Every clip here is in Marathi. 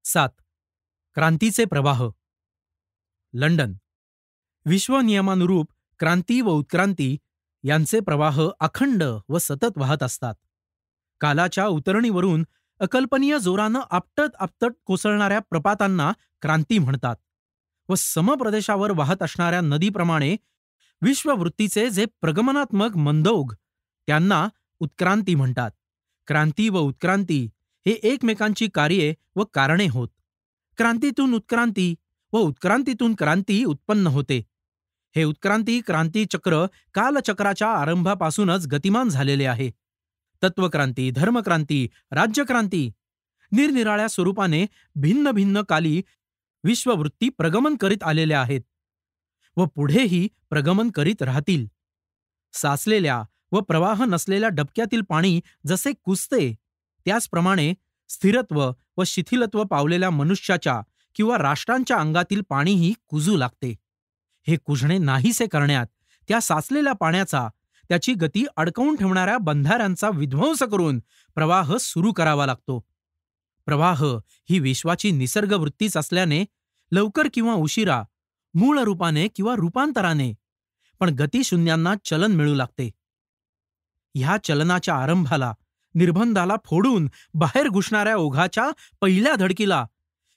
7. क्रांतीचे प्रवाह. लंडन. विश्वनियमानुरूप क्रांती व उत्क्रांती यांचे प्रवाह अखंड व सतत वाहत असतात. कालाच्या उतरणीवरून अकल्पनीय जोरानं आपटत आपटत कोसळणाऱ्या प्रपातांना क्रांती म्हणतात व समप्रदेशावर वाहत असणाऱ्या नदीप्रमाणे विश्ववृत्तीचे जे प्रगमनात्मक मंदोग त्यांना उत्क्रांती म्हणतात. क्रांती व उत्क्रांती हे एकमेकांची कार्ये व कारणे होत. क्रांतीतून उत्क्रांती व उत्क्रांतीतून क्रांती उत्पन्न होते. हे उत्क्रांती क्रांती चक्र कालचक्राच्या आरंभापासूनच गतिमान झालेले आहे. तत्वक्रांती, धर्मक्रांती, राज्यक्रांती निरनिराळ्या स्वरूपाने भिन्न भिन्न काली विश्ववृत्ती प्रगमन करीत आलेल्या आहेत व पुढेही प्रगमन करीत राहतील. साचलेल्या व प्रवाह नसलेल्या डबक्यातील पाणी जसे कुसते त्याचप्रमाणे स्थिरत्व व शिथिलत्व पावलेल्या मनुष्याच्या किंवा राष्ट्रांच्या अंगातील पाणीही कुजू लागते. हे कुजणे नाहीसे करण्यात त्या साचलेल्या पाण्याचा, त्याची गती अडकवून ठेवणाऱ्या बंधाऱ्यांचा विध्वंस करून प्रवाह सुरू करावा लागतो. प्रवाह ही विश्वाची निसर्ग वृत्तीच असल्याने लवकर किंवा उशिरा, मूळ रूपाने किंवा रूपांतराने, पण गतिशून्यांना चलन मिळू लागते. ह्या चलनाच्या आरंभाला, निर्बंधाला फोडून बाहेर घुसणाऱ्या ओघाच्या पहिल्या धडकीला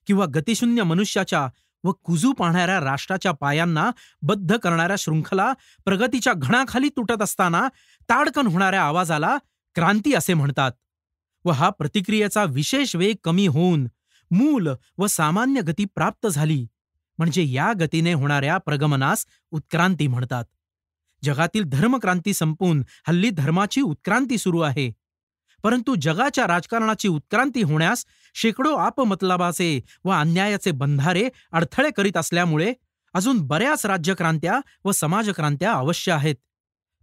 किंवा गतिशून्य मनुष्याच्या व कुजू पाहणाऱ्या राष्ट्राच्या पायांना बद्ध करणाऱ्या शृंखला प्रगतीच्या घणाखाली तुटत असताना ताडकन होणाऱ्या आवाजाला क्रांती असे म्हणतात व हा प्रतिक्रियेचा विशेष वेग कमी होऊन मूल व सामान्य गती प्राप्त झाली म्हणजे या गतीने होणाऱ्या प्रगमनास उत्क्रांती म्हणतात. जगातील धर्मक्रांती संपून हल्ली धर्माची उत्क्रांती सुरू आहे. परंतु जगाच्या राजकारणाची उत्क्रांती होण्यास शेकडो आपमतलबाचे व अन्यायाचे बंधारे अडथळे करीत असल्यामुळे अजून बऱ्याच राज्यक्रांत्या व समाजक्रांत्या अवश्य आहेत.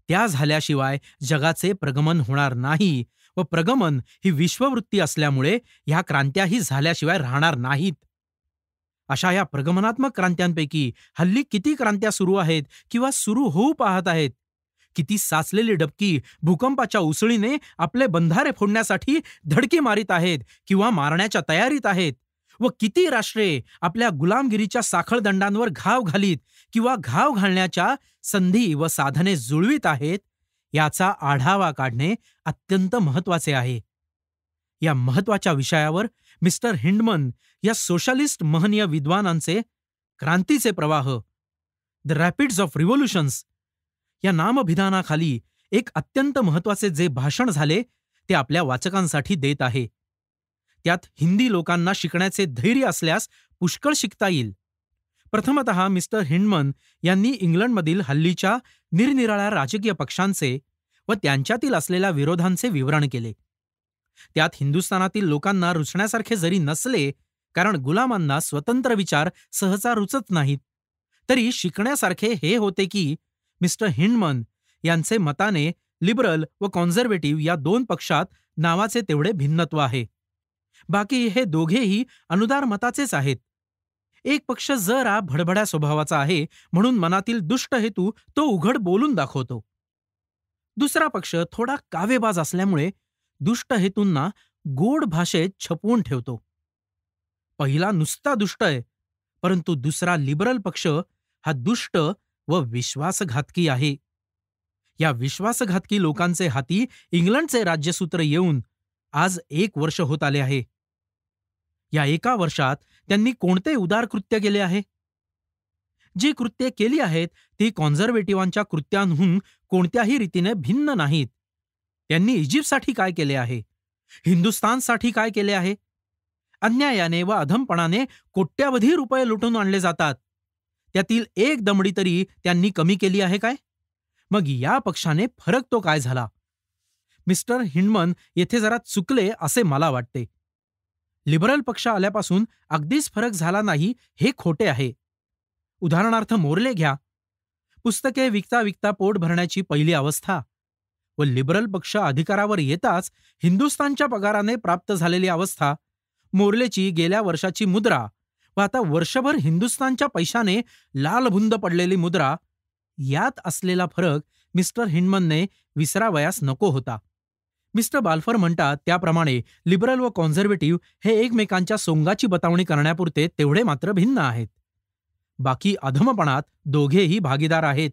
त्या झाल्याशिवाय जगाचे प्रगमन होणार नाही व प्रगमन ही विश्ववृत्ती असल्यामुळे ह्या क्रांत्याही झाल्याशिवाय राहणार नाहीत. अशा या प्रगमनात्मक क्रांत्यांपैकी हल्ली किती क्रांत्या सुरू आहेत किंवा सुरू होऊ पाहत आहेत. किती साचलेली डबकी भूकंपाच्या उसळीने आपले बंधारे फोडण्यासाठी धडकी मारित आहेत किंवा मारण्याच्या तयारीत आहेत व किती राष्ट्रे आपल्या गुलामगिरीच्या साखळदंडांवर घाव घालीत किंवा घाव घालण्याच्या संधी व साधने जुळवीत आहेत, याचा आढावा काढणे अत्यंत महत्वाचे आहे. या महत्वाच्या विषयावर मिस्टर हिंडमन या सोशलिस्ट महनीय विद्वानांचे क्रांतीचे प्रवाह, द रॅपिड्स ऑफ रिव्होल्युशन्स या नामभिधानाखाली एक अत्यंत महत्वाचे जे भाषण झाले ते आपल्या वाचकांसाठी देत आहे. त्यात हिंदी लोकांना शिकण्याचे धैर्य असल्यास पुष्कळ शिकता येईल. प्रथमतः मिस्टर हिंडमन यांनी इंग्लंडमधील हल्लीच्या निरनिराळ्या राजकीय पक्षांचे व त्यांच्यातील असलेल्या विरोधांचे विवरण केले. त्यात हिंदुस्थानातील लोकांना रुचण्यासारखे जरी नसले, कारण गुलामांना स्वतंत्र विचार सहसा रुचत नाहीत, तरी शिकण्यासारखे हे होते की मिस्टर हिंडमन यांचे मताने लिबरल व कॉन्झर्वेटिव्ह या दोन पक्षात नावाचे तेवढे भिन्नत्व आहे. बाकी हे दोघेही अनुदार मताचेच आहेत. एक पक्ष जरा भडभड्या स्वभावाचा आहे म्हणून मनातील दुष्ट हेतू तो उघड बोलून दाखवतो. दुसरा पक्ष थोडा कावेबाज असल्यामुळे दुष्ट हेतूंना गोड भाषेत छपवून ठेवतो. पहिला नुसता दुष्ट आहे, परंतु दुसरा लिबरल पक्ष हा दुष्ट व विश्वासघातकी आहे. या विश्वासघातकी लोकांचे हाती इंग्लंडचे राज्यसूत्र येऊन आज 1 वर्ष होत आले आहे. या 1 वर्षात त्यांनी कोणते उदार कृत्य केले आहे? जी कृत्ये केली आहेत ती कॉन्झर्वेटिव्हांच्या कृत्यांहून कोणत्याही रीतीने भिन्न नाहीत. त्यांनी इजिप्तसाठी काय केले आहे? हिंदुस्थानसाठी काय केले आहे? अन्यायाने व अधमपणाने कोट्यावधी रुपये लुटून आणले जातात. त्यातील एक दमडी तरी त्यांनी कमी केली आहे काय? मग या पक्षाने फरक तो काय झाला? मिस्टर हिंडमन येथे जरा चुकले असे मला वाटते. लिबरल पक्ष आल्यापासून अगदीच फरक झाला नाही हे खोटे आहे. उदाहरणार्थ मोर्ले घ्या. पुस्तके विकता विकता पोट भरण्याची पहिली अवस्था व लिबरल पक्ष अधिकारावर येताच हिंदुस्थानच्या पगाराने प्राप्त झालेली अवस्था, मोर्लेची गेल्या वर्षाची मुद्रा व आता वर्षभर हिंदुस्थानच्या पैशाने लालभुंद पडलेली मुद्रा, यात असलेला फरक मिस्टर हिंडमनने विसरावयास नको होता. मिस्टर बाल्फर म्हणतात त्याप्रमाणे लिबरल व कॉन्झर्वेटिव्ह हे एकमेकांच्या सोंगाची बतावणी करण्यापुरते तेवढे मात्र भिन्न आहेत. बाकी अधमपणात दोघेही भागीदार आहेत.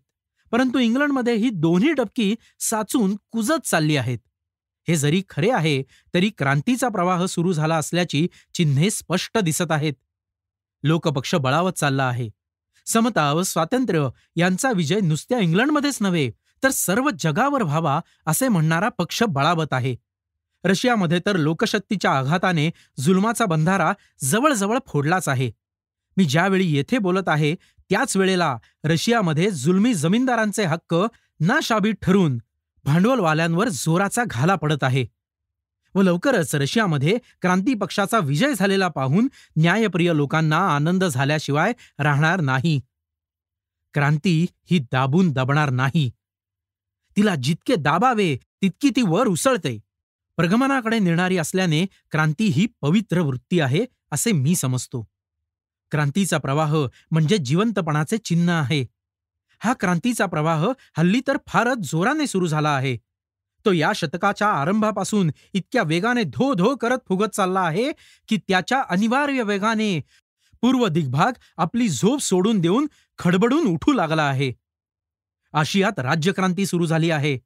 परंतु इंग्लंडमध्ये ही दोन्ही डबकी साचून कुजत चालली आहेत. हे जरी खरे आहे तरी क्रांतीचा प्रवाह सुरू झाला असल्याची चिन्हे स्पष्ट दिसत आहेत. लोकपक्ष बळावत चालला आहे. समता व स्वातंत्र्य यांचा विजय नुसत्या इंग्लंडमध्येच नव्हे तर सर्व जगावर व्हावा असे म्हणणारा पक्ष बळावत आहे. रशियामध्ये तर लोकशक्तीच्या आघाताने जुलमाचा बंधारा जवळजवळ फोडलाच आहे. मी ज्यावेळी येथे बोलत आहे त्याच वेळेला रशियामध्ये जुलमी जमीनदारांचे हक्क नाशाबीत ठरून भांडवलवाल्यांवर जोराचा घाला पडत आहे. व लवकरच रशियामध्ये क्रांती पक्षाचा विजय झालेला पाहून न्यायप्रिय लोकांना आनंद झाल्याशिवाय राहणार नाही. क्रांती ही दाबून दबणार नाही. तिला जितके दाबावे तितकी ती वर उसळते. प्रगमनाकडे नेणारी असल्याने क्रांती ही पवित्र वृत्ती आहे असे मी समजतो. क्रांतीचा प्रवाह म्हणजे जिवंतपणाचे चिन्ह आहे. हा क्रांतीचा प्रवाह हल्ली तर फारच जोराने सुरू झाला आहे. तो या शतकाच्या आरंभापासून इतक्या वेगाने धो धो करत फुगत चालला आहे की त्याच्या अनिवार्य वेगाने पूर्व दिग्भाग आपली झोप सोडून देऊन खडबडून उठू लागला आहे. आशियात राज्यक्रांती सुरू झाली आहे.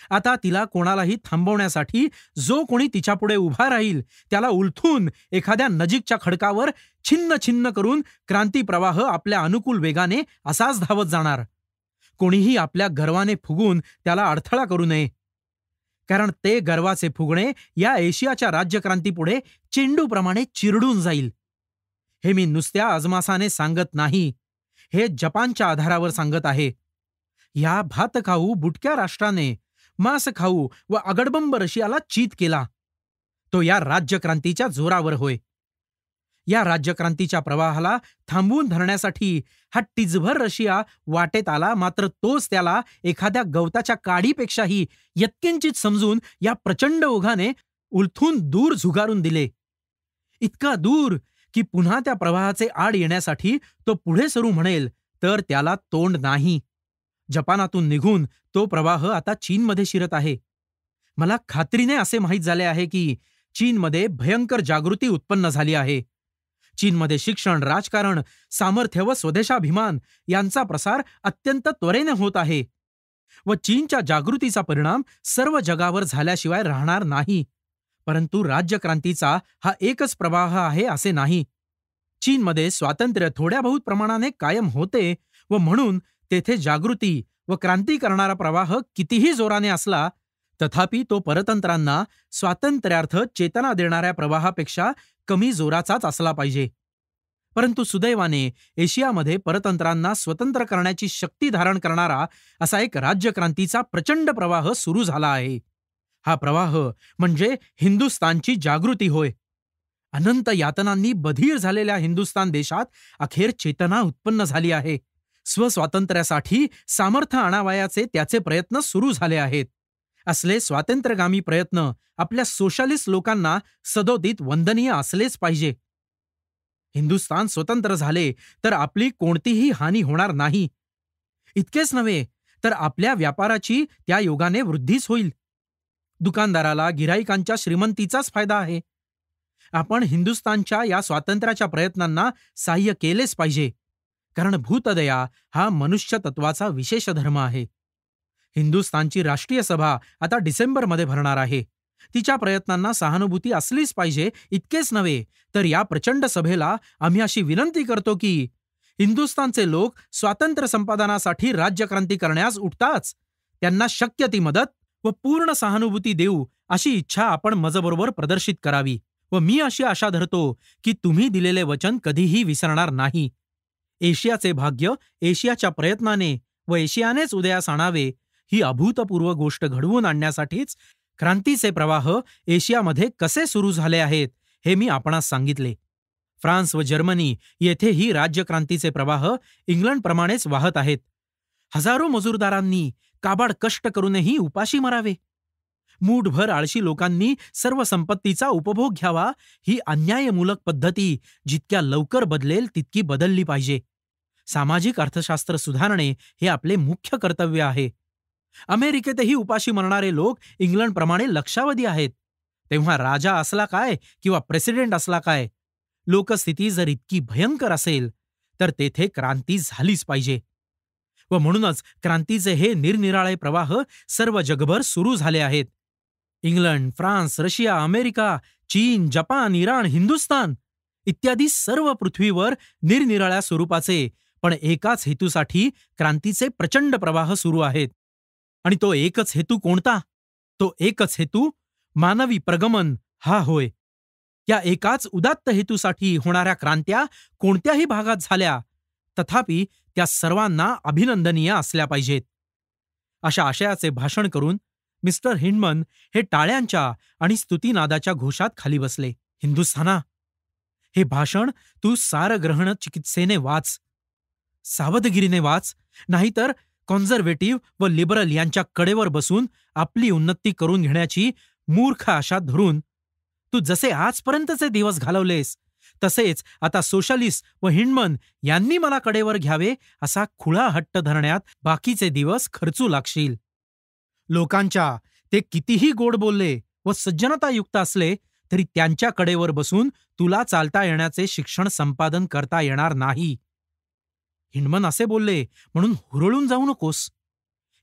आता तिला कोणालाही थांबवण्यासाठी जो कोणी तिच्यापुढे उभा राहील त्याला उलथून एखाद्या नजीकच्या खडकावर छिन्न छिन्न करून क्रांती प्रवाह आपल्या अनुकूल वेगाने असाच धावत जाणार. कोणीही आपल्या गर्वाने फुगून त्याला अडथळा करू नये, कारण ते गर्वाचे फुगणे या एशियाच्या राज्यक्रांतीपुढे चेंडूप्रमाणे चिरडून जाईल. हे मी नुसत्या अजमासाने सांगत नाही, हे जपानच्या आधारावर सांगत आहे. या भातखाऊ बुटक्या राष्ट्राने मांस खाऊ व अगडबंब रशियाला चीत केला. तो या राज्यक्रांतीच्या जोरावर होय. या राज्यक्रांतीच्या प्रवाहाला थांबवून धरण्यासाठी हा टिचभर रशिया वाटेत आला, मात्र तोच त्याला एखाद्या गवताच्या काडीपेक्षाही यत्किंचित समजून या प्रचंड ओघाने उलथून दूर झुगारून दिले. इतका दूर की पुन्हा त्या प्रवाहाचे आड येण्यासाठी तो पुढे सरू म्हणेल तर त्याला तोंड नाही. जपानातून निघून तो प्रवाह आता चीनमध्ये शिरत आहे. मला खात्रीने असे माहीत झाले आहे की चीनमध्ये भयंकर जागृती उत्पन्न झाली आहे. चीनमध्ये शिक्षण, राजकारण, सामर्थ्य व स्वदेशाभिमान यांचा प्रसार अत्यंत त्वरेने होत आहे व चीनच्या जागृतीचा परिणाम सर्व जगावर झाल्याशिवाय राहणार नाही. परंतु राज्यक्रांतीचा हा एकच प्रवाह आहे असे नाही. चीनमध्ये स्वातंत्र्य थोड्या बहुत प्रमाणाने कायम होते व म्हणून तेथे जागृती व क्रांती करणारा प्रवाह कितीही जोराने असला तथापि तो परतंत्रांना स्वातंत्र्यार्थ चेतना देणाऱ्या प्रवाहापेक्षा कमी जोराचाच असला पाहिजे. परंतु सुदैवाने एशियामध्ये परतंत्रांना स्वतंत्र करण्याची शक्ती धारण करणारा असा एक राज्यक्रांतीचा प्रचंड प्रवाह सुरू झाला आहे. हा प्रवाह म्हणजे हिंदुस्थानची जागृती होय. अनंत यातनांनी बधीर झालेल्या हिंदुस्थान देशात अखेर चेतना उत्पन्न झाली आहे. स्वस्वातंत्र्यासाठी सामर्थ्य आणावयाचे त्याचे प्रयत्न सुरू झाले आहेत. असले स्वातंत्र्यगामी प्रयत्न आपल्या सोशलिस्ट लोकांना सदोदित वंदनीय असलेच पाहिजे. हिंदुस्थान स्वतंत्र झाले तर आपली कोणतीही हानी होणार नाही. इतकेच नव्हे तर आपल्या व्यापाराची त्या योगाने वृद्धीच होईल. दुकानदाराला गिऱ्हाईकांच्या श्रीमंतीचाच फायदा आहे. आपण हिंदुस्थानच्या या स्वातंत्र्याच्या प्रयत्नांना सहाय्य केलेच पाहिजे, कारण भूतदया हा मनुष्य तत्वाचा विशेष धर्म आहे. हिंदुस्थानची राष्ट्रीय सभा आता डिसेंबरमध्ये भरणार आहे. तिच्या प्रयत्नांना सहानुभूती असलीच पाहिजे. इतकेच नव्हे तर या प्रचंड सभेला आम्ही अशी विनंती करतो की हिंदुस्थानचे लोक स्वातंत्र्य संपादनासाठी राज्यक्रांती करण्यास उठताच त्यांना शक्य ती मदत व पूर्ण सहानुभूती देऊ अशी इच्छा आपण मजबरोबर प्रदर्शित करावी. व मी अशी आशा धरतो की तुम्ही दिलेले वचन कधीही विसरणार नाही. एशियाचे भाग्य एशियाच्या प्रयत्नाने व एशियानेच उदयास आणावे ही अभूतपूर्व गोष्ट घडवून आणण्यासाठीच क्रांतीचे प्रवाह एशियामध्ये कसे सुरू झाले आहेत हे मी आपणास सांगितले. फ्रान्स व जर्मनी येथेही राज्यक्रांतीचे प्रवाह इंग्लंडप्रमाणेच वाहत आहेत. हजारो मजूरदारांनी काबाड कष्ट करूनही उपाशी मरावे. मूठभर आळशी लोकांनी सर्व संपत्तीचा उपभोग घ्यावा. ही अन्यायमूलक पद्धती जितक्या लवकर बदलेल तितकी बदलली पाहिजे. सामाजिक अर्थशास्त्र सुधारणे हे आपले मुख्य कर्तव्य आहे. अमेरिकेतही उपाशी मरणारे लोक इंग्लंडप्रमाणे लक्षावधी आहेत. तेव्हा राजा असला काय किंवा प्रेसिडेंट असला काय, लोकस्थिती जर इतकी भयंकर असेल तर तेथे क्रांती झालीच पाहिजे. व म्हणूनच क्रांतीचे हे निरनिराळे प्रवाह सर्व जगभर सुरू झाले आहेत. इंग्लंड, फ्रान्स, रशिया, अमेरिका, चीन, जपान, इराण, हिंदुस्थान इत्यादी सर्व पृथ्वीवर निरनिराळ्या स्वरूपाचे पण एकाच हेतूसाठी क्रांतीचे प्रचंड प्रवाह सुरू आहेत. आणि तो एकच हेतू कोणता? तो एकच हेतू मानवी प्रगमन हा होय. या एकाच उदात्त हेतूसाठी होणाऱ्या क्रांत्या कोणत्याही भागात झाल्या, तथापि त्या सर्वांना अभिनंदनीय असल्या पाहिजेत. अशा आशयाचे भाषण करून मिस्टर हिंडमन हे टाळ्यांच्या आणि स्तुतीनादाच्या घोषात खाली बसले. हिंदुस्थाना, हे भाषण तू सारग्रहण चिकित्सेने वाच, सावधगिरीने वाच, नाहीतर कॉन्झर्वेटिव्ह व लिबरल यांच्या कडेवर बसून आपली उन्नती करून घेण्याची मूर्ख आशा धरून तू जसे आजपर्यंतचे दिवस घालवलेस, तसेच आता सोशलिस्ट व हिंडमन यांनी मला कडेवर घ्यावे असा खुळा हट्ट धरण्यात बाकीचे दिवस खर्चू लागशील. लोकांच्या ते कितीही गोड बोलले व सज्जनतायुक्त असले तरी त्यांच्या कडेवर बसून तुला चालता येण्याचे शिक्षण संपादन करता येणार नाही. हिंडमन असे बोलले म्हणून हुरळून जाऊ नकोस.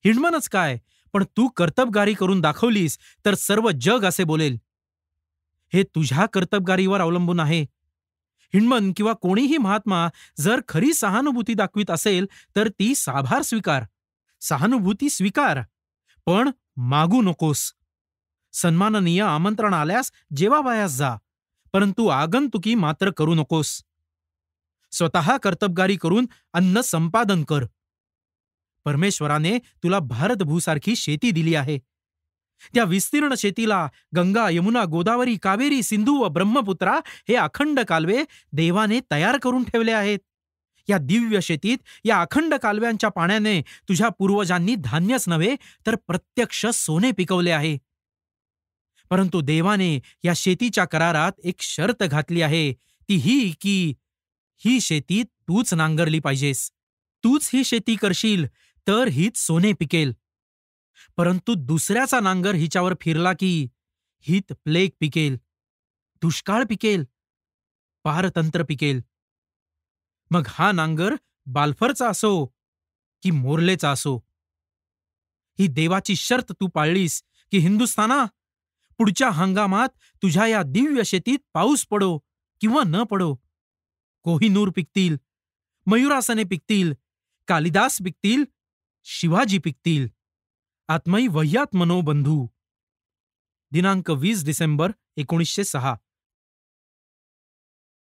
हिंडमनच काय, पण तू कर्तबगारी करून दाखवलीस तर सर्व जग असे बोलेल. हे तुझ्या कर्तबगारीवर अवलंबून आहे. हिंडमन किंवा कोणीही महात्मा जर खरी सहानुभूती दाखवित असेल तर ती साभार स्वीकार, सहानुभूती स्वीकार, पण मागू नकोस. सन्माननीय आमंत्रण आल्यास जेवावयास जा, परंतु आगंतुकी मात्र करू नकोस. स्वतः कर्तबगारी करून अन्न संपादन कर. परमेश्वराने तुला भारतभूसारखी शेती दिली आहे. त्या विस्तीर्ण शेतीला गंगा, यमुना, गोदावरी, कावेरी, सिंधू व ब्रह्मपुत्रा हे अखंड कालवे देवाने तयार करून ठेवले आहेत. या दिव्य शेतीत या अखंड कालव्यांच्या पाण्याने तुझ्या पूर्वजांनी धान्यच नव्हे तर प्रत्यक्ष सोने पिकवले आहे. परंतु देवाने या शेतीच्या करारात एक शर्त घातली आहे, ती ही की ही शेती तूच नांगरली पाहिजेस. तूच ही शेती करशील तर हीच सोने पिकेल. परंतु दुसऱ्याचा नांगर हिच्यावर फिरला की हीत प्लेग पिकेल, दुष्काळ पिकेल, पारतंत्र पिकेल. मग हा नांगर बाल्फरचा असो की मोर्लेचा असो. ही देवाची शर्त तू पाळलीस की हिंदुस्थाना, पुढच्या हंगामात तुझ्या या दिव्य शेतीत पाऊस पडो किंवा न पडो, कोहिनूर पिकतील, मयुरासने पिकतील, कालिदास पिकतील, शिवाजी पिकतील. आत्मई वह्यात मनोबंधू. दिनांक 20 डिसेंबर 1906.